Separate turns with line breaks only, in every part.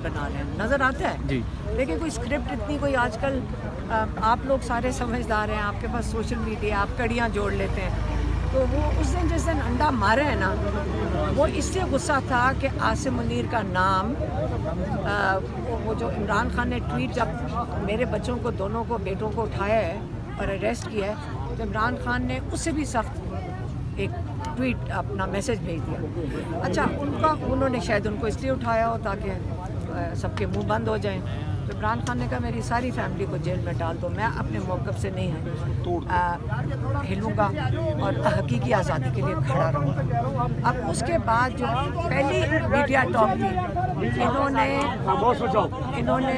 بنا رہے ہیں, نظر آتا ہے جی. لیکن کوئی اسکرپٹ اتنی کوئی آج کل آپ لوگ سارے سمجھدار ہیں, آپ کے پاس سوشل میڈیا, آپ کڑیاں جوڑ لیتے ہیں. تو وہ اس دن جس دن انڈا مارے ہیں نا, وہ اس سے غصہ تھا کہ عاصم منیر کا نام, وہ جو عمران خان نے ٹویٹ جب میرے بچوں کو دونوں کو بیٹوں کو اٹھایا ہے اور اریسٹ کیا ہے, تو عمران خان نے اس سے بھی سخت ایک ٹویٹ اپنا میسج بھیج دیا. اچھا انہوں نے شاید ان کو اس لیے اٹھایا ہو تاکہ سب کے منہ بند ہو جائیں. تو عمران خان نے کہا میری ساری فیملی کو جیل میں ڈال دو, میں اپنے موقف سے نہیں ہلوں گا اور حقیقی آزادی کے لیے کھڑا رہوں گا. اب اس کے بعد جو پہلی میڈیا ٹاک تھی, انہوں نے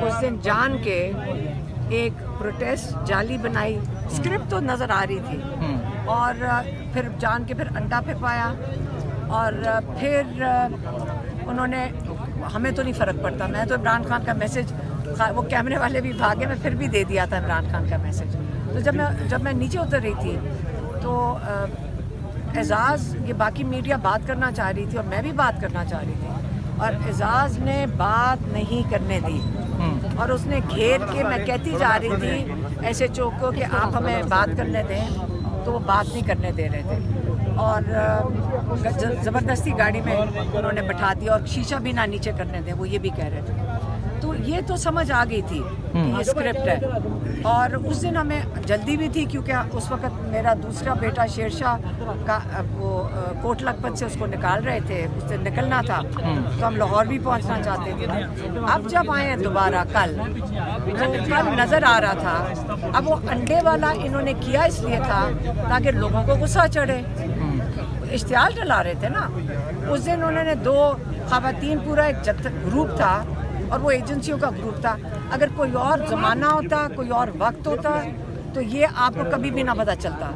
اس دن جان کے ایک پروٹیسٹ جعلی بنائی, اسکرپٹ تو نظر آ رہی تھی, اور پھر جان کے پھر انڈا پھپایا, اور پھر انہوں نے, ہمیں تو نہیں فرق پڑتا, میں تو عمران خان کا میسج, وہ کیمرے والے بھی بھاگے, میں پھر بھی دے دیا تھا عمران خان کا میسج. تو جب میں نیچے اتر رہی تھی تو اعزاز, یہ باقی میڈیا بات کرنا چاہ رہی تھی اور میں بھی بات کرنا چاہ رہی تھی, اور اعزاز نے بات نہیں کرنے دی, اور اس نے گھیر کے, میں کہتی جا رہی تھی ایسے چوکو کہ آپ ہمیں بات کرنے دیں, تو وہ بات نہیں کرنے دے رہے تھے, اور زبردستی گاڑی میں انہوں نے بٹھا دیا, اور شیشہ بھی نہ نیچے کرنے دیں, وہ یہ بھی کہہ رہے تھے. تو یہ تو سمجھ آ گئی تھی کہ یہ اسکرپٹ ہے. اور اس دن ہمیں جلدی بھی تھی کیونکہ اس وقت میرا دوسرا بیٹا شیر شاہ کا وہ کوٹ لکھپت سے اس کو نکال رہے تھے, اس سے نکلنا تھا, تو ہم لاہور بھی پہنچنا چاہتے تھے. اب جب آئے ہیں دوبارہ کل, تو کل نظر آ رہا تھا, اب وہ انڈے والا انہوں نے کیا اس لیے تھا تاکہ لوگوں کو غصہ چڑھے, اشتعال ڈلا رہے تھے نا. اس دن انہوں نے 2 خواتین, پورا ایک گروپ تھا اور وہ ایجنسیوں کا گروپ تھا. اگر کوئی اور زمانہ ہوتا, کوئی اور وقت ہوتا, تو یہ آپ کو کبھی بھی نہ پتہ چلتا.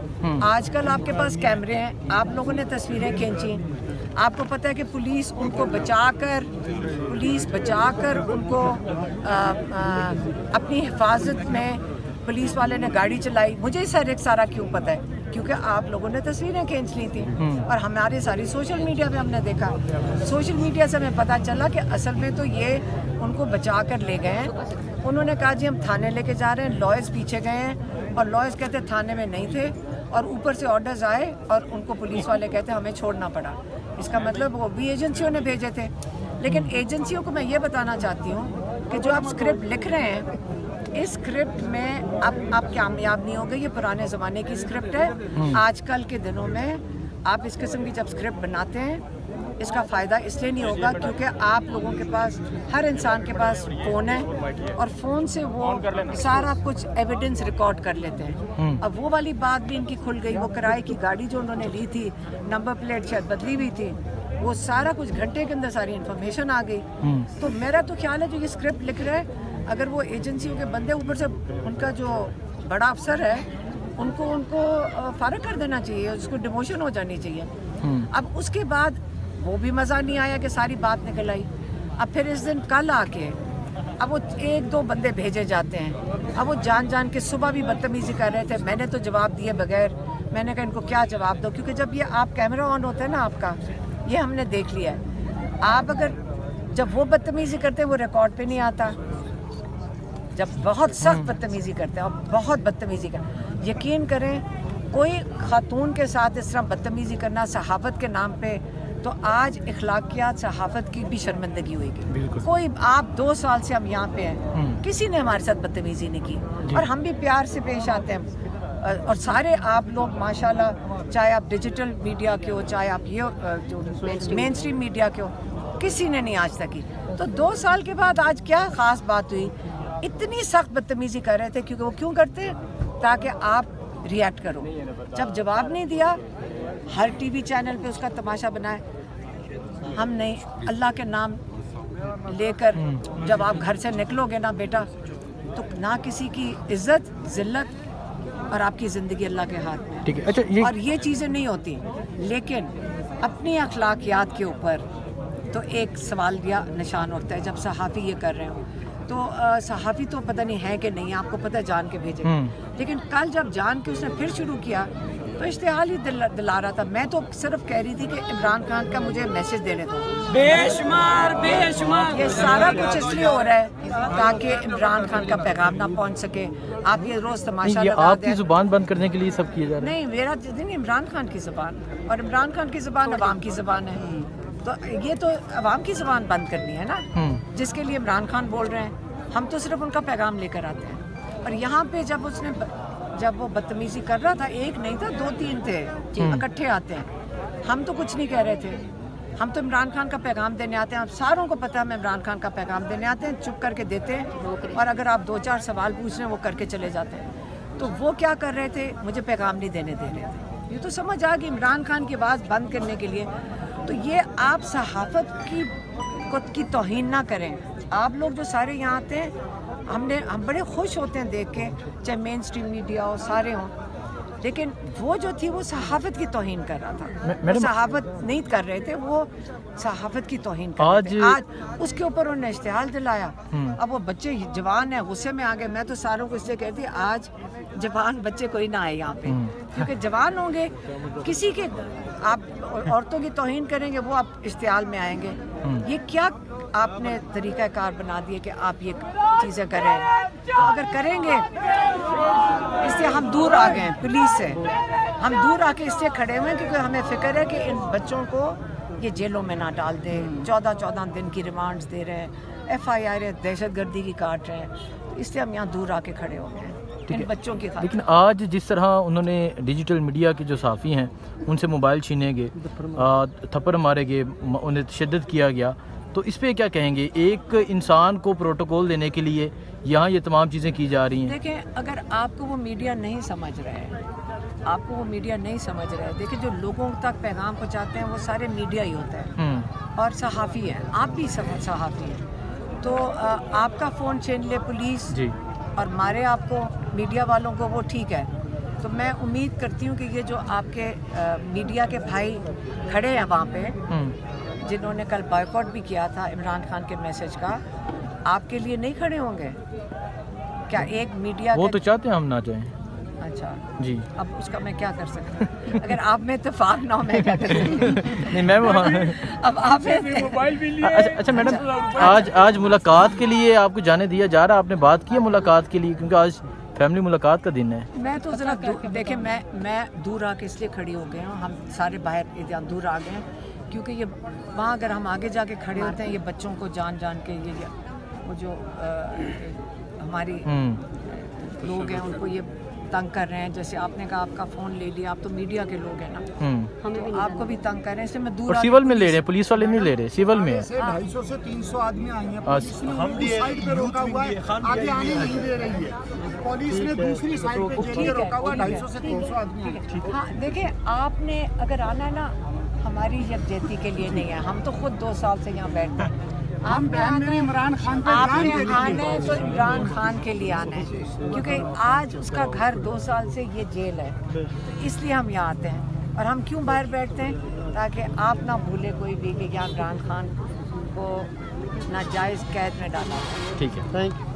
آج کل آپ کے پاس کیمرے ہیں, آپ لوگوں نے تصویریں کھینچی, آپ کو پتہ ہے کہ پولیس ان کو بچا کر ان کو اپنی حفاظت میں پولیس والے نے گاڑی چلائی. مجھے سارا کیوں پتہ ہے, کیونکہ آپ لوگوں نے تصویریں کھینچ لی تھیں, اور ہمارے ساری سوشل میڈیا پہ ہم نے دیکھا. سوشل میڈیا سے ہمیں پتہ چلا کہ اصل میں تو یہ ان کو بچا کر لے گئے ہیں. انہوں نے کہا جی ہم تھانے لے کے جا رہے ہیں, لائرز پیچھے گئے ہیں, اور لائرز کہتے تھانے میں نہیں تھے, اور اوپر سے آرڈرز آئے اور ان کو پولیس والے کہتے ہمیں چھوڑنا پڑا. اس کا مطلب وہ بھی ایجنسیوں نے بھیجے تھے. لیکن ایجنسیوں کو میں یہ بتانا چاہتی ہوں کہ جو آپ اسکرپٹ لکھ رہے ہیں, اس اسکرپٹ میں اب آپ کامیاب نہیں ہوگے. یہ پرانے زمانے کی اسکرپٹ ہے. آج کل کے دنوں میں آپ اس قسم کی جب اسکرپٹ بناتے ہیں, اس کا فائدہ اس لیے نہیں ہوگا کیونکہ آپ لوگوں کے پاس, ہر انسان کے پاس فون ہے, اور فون سے وہ سارا کچھ ایویڈنس ریکارڈ کر لیتے ہیں. اب وہ والی بات بھی ان کی کھل گئی. وہ کرائے کی گاڑی جو انہوں نے لی تھی, نمبر پلیٹ شاید بدلی ہوئی تھی, وہ سارا کچھ گھنٹے کے اندر ساری انفارمیشن آ گئی. تو میرا تو خیال ہے جو یہ اسکرپٹ لکھ رہے ہیں, اگر وہ ایجنسیوں کے بندے, اوپر سے ان کا جو بڑا افسر ہے, ان کو فارغ کر دینا چاہیے, اس کو ڈیموشن ہو جانی چاہیے. اب اس کے بعد وہ بھی مزہ نہیں آیا کہ ساری بات نکل آئی. اب پھر اس دن کل آ کے اب وہ 1-2 بندے بھیجے جاتے ہیں. اب وہ جان کے صبح بھی بدتمیزی کر رہے تھے. میں نے تو جواب دیے بغیر, میں نے کہا ان کو کیا جواب دو, کیونکہ جب یہ آپ کیمرہ آن ہوتا ہے نا آپ کا, یہ ہم نے دیکھ لیا ہے. آپ اگر جب وہ بدتمیزی کرتے ہیں وہ ریکارڈ پہ نہیں آتا. جب بہت سخت بدتمیزی کرتے ہیں, اور بہت بدتمیزی کرتے, یقین کریں کوئی خاتون کے ساتھ اس طرح بدتمیزی کرنا صحافت کے نام پہ, تو آج اخلاقیات صحافت کی بھی شرمندگی ہوئے گی. کوئی, آپ 2 سال سے ہم یہاں پہ ہیں, کسی نے ہمارے ساتھ بدتمیزی نہیں کی, اور ہم بھی پیار سے پیش آتے ہیں. اور سارے آپ لوگ ماشاءاللہ, چاہے آپ ڈیجیٹل میڈیا کے ہو, چاہے آپ یہ جو مین اسٹریم میڈیا کے ہو, کسی نے نہیں آج تک کی. تو 2 سال کے بعد آج کیا خاص بات ہوئی؟ اتنی سخت بدتمیزی کر رہے تھے, کیونکہ وہ کیوں کرتے ہیں؟ تاکہ آپ ریئیکٹ کرو. جب جواب نہیں دیا, ہر ٹی وی چینل پہ اس کا تماشا بنائے. ہم نہیں, اللہ کے نام لے کر جب آپ گھر سے نکلو گے نا بیٹا, تو نہ کسی کی عزت, ذلت, اور آپ کی زندگی اللہ کے ہاتھ میں.
ٹھیک ہے. اچھا,
اور یہ چیزیں نہیں ہوتی. لیکن اپنی اخلاقیات کے اوپر تو ایک سوال یا نشان اٹھتا ہے جب صحافی یہ کر رہے ہوں. تو صحافی تو پتہ نہیں ہے کہ نہیں, آپ کو پتہ جان کے بھیجے. لیکن کل جب جان کے اس نے پھر شروع کیا تو اشتعال ہی دلا رہا تھا. میں تو صرف کہہ رہی تھی کہ عمران خان کا مجھے میسج دینے دو. بے شمار یہ سارا کچھ اس لیے ہو رہا ہے تاکہ عمران خان کا پیغام نہ پہنچ سکے. آپ یہ روز تماشا لگا دیں.
آپ کی زبان بند کرنے کے لیے سب کیا جا رہا ہے.
نہیں, میرا نہیں, عمران خان کی زبان, اور عمران خان کی زبان عوام کی زبان ہے. تو یہ تو عوام کی زبان بند کرنی ہے نا, جس کے لیے عمران خان بول رہے ہیں. ہم تو صرف ان کا پیغام لے کر آتے ہیں. اور یہاں پہ جب وہ بدتمیزی کر رہا تھا, ایک نہیں تھا 2-3 تھے اکٹھے آتے ہیں. ہم تو کچھ نہیں کہہ رہے تھے, ہم تو عمران خان کا پیغام دینے آتے ہیں. آپ ساروں کو پتہ ہے ہم عمران خان کا پیغام دینے آتے ہیں, چپ کر کے دیتے ہیں, اور اگر آپ 2-4 سوال پوچھ رہے ہیں وہ کر کے چلے جاتے ہیں. تو وہ کیا کر رہے تھے, مجھے پیغام نہیں دینے دے رہے تھے. یہ تو سمجھ آ گئی عمران خان کی آواز بند کرنے کے لیے. تو یہ آپ صحافت کی توہین نہ کریں. آپ لوگ جو سارے یہاں آتے ہیں, ہم بڑے خوش ہوتے ہیں دیکھ کے, چاہے مین اسٹریم میڈیا ہو, سارے ہوں, لیکن وہ جو تھی وہ صحافت کی توہین کر رہا تھا. وہ صحافت نہیں کر رہے تھے, وہ صحافت کی توہین کر رہے تھے. آج اس کے اوپر انہوں نے اشتعال دلایا. اب وہ بچے جوان ہیں, غصے میں آ گئے. میں تو ساروں کو اس لیے کہتی آج جوان بچے کوئی نہ آئے یہاں پہ, کیونکہ جوان ہوں گے, کسی کے آپ عورتوں کی توہین کریں گے وہ آپ اشتعال میں آئیں گے. یہ کیا آپ نے طریقہ کار بنا دیے کہ آپ یہ چیزیں کریں. اگر کریں گے, اس لیے ہم دور آ گئے ہیں پولیس سے. ہم دور آ کے اس لیے کھڑے ہوئے ہیں کیونکہ ہمیں فکر ہے کہ ان بچوں کو یہ جیلوں میں نہ ڈال دیں. 14 دن کی ریمانڈز دے رہے ہیں, FIR دہشت گردی کی کاٹ رہے ہیں. اس لیے ہم یہاں دور آ کے کھڑے ہو گئے ہیں ان بچوں کی خاطر.
لیکن آج جس طرح انہوں نے ڈیجیٹل میڈیا کے جو صحافی ہیں ان سے موبائل چھینے گئے, تھپڑ مارے گئے, انہیں تشدد کیا گیا, تو اس پہ کیا کہیں گے؟ ایک انسان کو پروٹوکول دینے کے لیے یہاں یہ تمام چیزیں کی جا رہی ہیں.
دیکھیں, اگر آپ کو وہ میڈیا نہیں سمجھ رہے, دیکھیں جو لوگوں تک پیغام پہنچاتے ہیں وہ سارے میڈیا ہی ہوتا ہے اور صحافی ہیں. آپ بھی صحافی ہیں, تو آپ کا فون چھین لے پولیس
جی
اور مارے آپ کو, میڈیا والوں کو, وہ ٹھیک ہے. تو میں امید کرتی ہوں کہ یہ جو آپ کے میڈیا کے بھائی کھڑے ہیں وہاں پہ, جنہوں نے کل بائیکاٹ بھی کیا تھا عمران خان کے میسج کا, آپ کے لیے نہیں کھڑے ہوں گے کیا؟ ایک میڈیا
وہ تو چاہتے ہیں ہم نہ جائیں.
اچھا
جی,
اب اس کا میں کیا کر سکتی ہوں؟ اگر آپ میں اتفاق نہ ہو میں کیا کر سکتی ہوں؟
نہیں میم,
اب آپ
اچھا میڈم, آج ملاقات کے لیے آپ کو جانے دیا جا رہا ہے؟ آپ نے بات کی ہے ملاقات کے لیے, کیونکہ آج فیملی ملاقات کا دن ہے.
میں تو ذرا دیکھیں, میں دور آ کے اس لیے کھڑی ہو گئے ہوں. ہم سارے باہر دور آ گئے ہیں کیونکہ یہ وہاں اگر ہم آگے جا کے کھڑے ہوتے ہیں, یہ بچوں کو جان کے یہ وہ جو ہماری لوگ ہیں ان کو یہ تنگ کر رہے ہیں. جیسے آپ نے کہا آپ کا فون لے لیا, آپ تو میڈیا کے لوگ ہیں نا, تو آپ کو بھی تنگ کر رہے ہیں. اس لیے میں دور
سیول میں لے رہے ہیں, پولیس والے نہیں لے رہے, سیول میں
250 سے 300 آدمی آئے ہیں. پولیس نے ان کو سائڈ پہ روکا ہوا ہے, آگے آنے نہیں دے رہی ہے. پولیس نے دوسری سائڈ پہ جیل پہ روکا ہوا ہے. 250 سے 300 آدمی آئے.
ہاں دیکھیں, آپ نے اگر آنا ہے نا, ہماری یکجہتی کے لیے نہیں ہے. ہم تو خود 2 سال سے یہاں بیٹھتے ہیں.
ہم عمران خان پہ
آپ نے آنا ہے تو عمران خان کے لیے آنا ہے, کیونکہ آج اس کا گھر 2 سال سے یہ جیل ہے. اس لیے ہم یہاں آتے ہیں. اور ہم کیوں باہر بیٹھتے ہیں؟ تاکہ آپ نہ بھولے کوئی بھی کہ یہاں عمران خان کو ناجائز قید میں ڈالا.
ٹھیک ہے, تھینک یو.